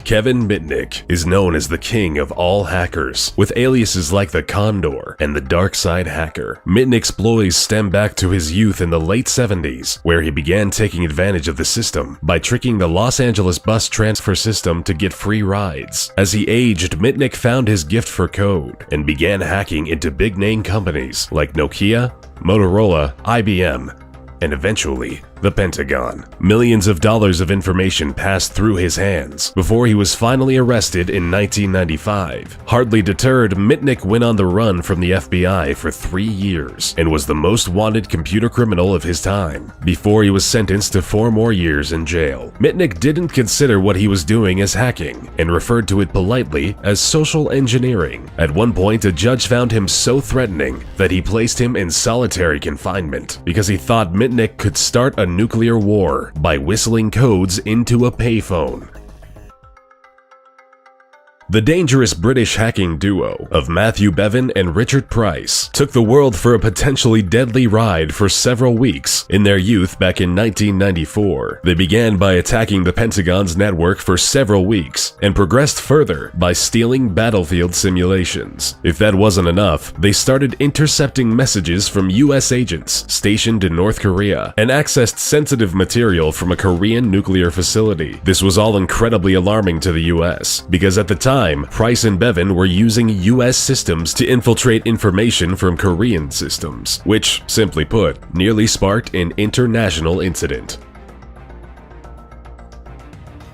Kevin Mitnick is known as the king of all hackers, with aliases like the Condor and the Dark Side Hacker. Mitnick's exploits stem back to his youth in the late 70s, where he began taking advantage of the system by tricking the Los Angeles bus transfer system to get free rides. As he aged, Mitnick found his gift for code and began hacking into big-name companies like Nokia, Motorola, IBM, and eventually, the Pentagon. Millions of dollars of information passed through his hands before he was finally arrested in 1995. Hardly deterred, Mitnick went on the run from the FBI for 3 years and was the most wanted computer criminal of his time, before he was sentenced to 4 more years in jail. Mitnick didn't consider what he was doing as hacking and referred to it politely as social engineering. At one point, a judge found him so threatening that he placed him in solitary confinement because he thought Mitnick could start a nuclear war by whistling codes into a payphone. The dangerous British hacking duo of Matthew Bevan and Richard Price took the world for a potentially deadly ride for several weeks in their youth back in 1994. They began by attacking the Pentagon's network for several weeks and progressed further by stealing battlefield simulations. If that wasn't enough, they started intercepting messages from US agents stationed in North Korea and accessed sensitive material from a Korean nuclear facility. This was all incredibly alarming to the US because at the time, Price and Bevan were using US systems to infiltrate information from Korean systems, which, simply put, nearly sparked an international incident.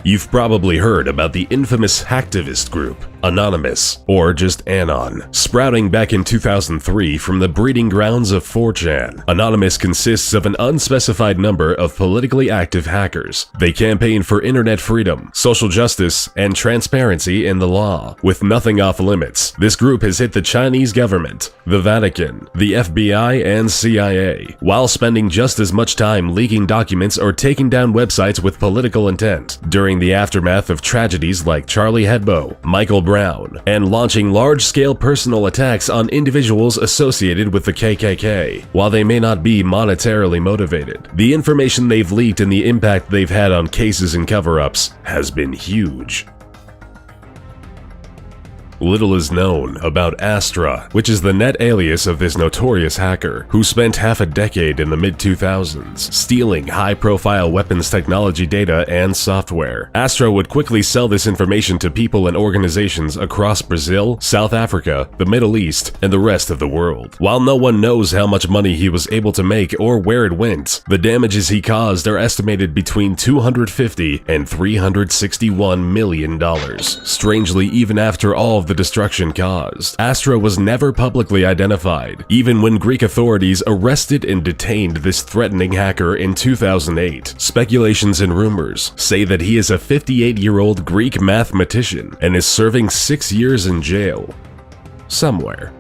You've probably heard about the infamous hacktivist group, Anonymous, or just Anon, sprouting back in 2003 from the breeding grounds of 4chan. Anonymous consists of an unspecified number of politically active hackers. They campaign for internet freedom, social justice, and transparency in the law. With nothing off limits, this group has hit the Chinese government, the Vatican, the FBI, and CIA, while spending just as much time leaking documents or taking down websites with political intent during the aftermath of tragedies like Charlie Hebdo, Michael Brown, and launching large-scale personal attacks on individuals associated with the KKK. While they may not be monetarily motivated, the information they've leaked and the impact they've had on cases and cover-ups has been huge. Little is known about Astra, which is the net alias of this notorious hacker, who spent half a decade in the mid-2000s stealing high-profile weapons technology data and software. Astra would quickly sell this information to people and organizations across Brazil, South Africa, the Middle East, and the rest of the world. While no one knows how much money he was able to make or where it went, the damages he caused are estimated between $250 and $361 million. Strangely, even after all of the destruction caused, Astra was never publicly identified, even when Greek authorities arrested and detained this threatening hacker in 2008. Speculations and rumors say that he is a 58-year-old Greek mathematician and is serving 6 years in jail somewhere.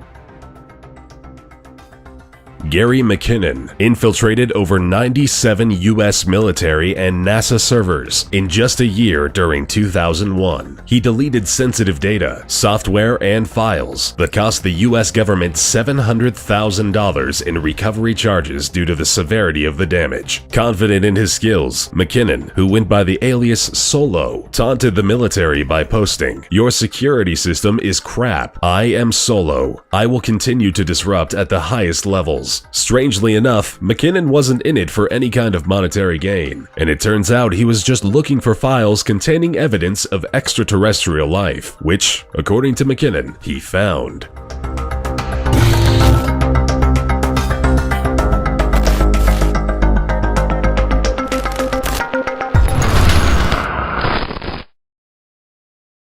Gary McKinnon infiltrated over 97 US military and NASA servers in just a year during 2001. He deleted sensitive data, software, and files that cost the US government $700,000 in recovery charges due to the severity of the damage. Confident in his skills, McKinnon, who went by the alias Solo, taunted the military by posting, "Your security system is crap. I am Solo. I will continue to disrupt at the highest levels." Strangely enough, McKinnon wasn't in it for any kind of monetary gain, and it turns out he was just looking for files containing evidence of extraterrestrial life, which, according to McKinnon, he found.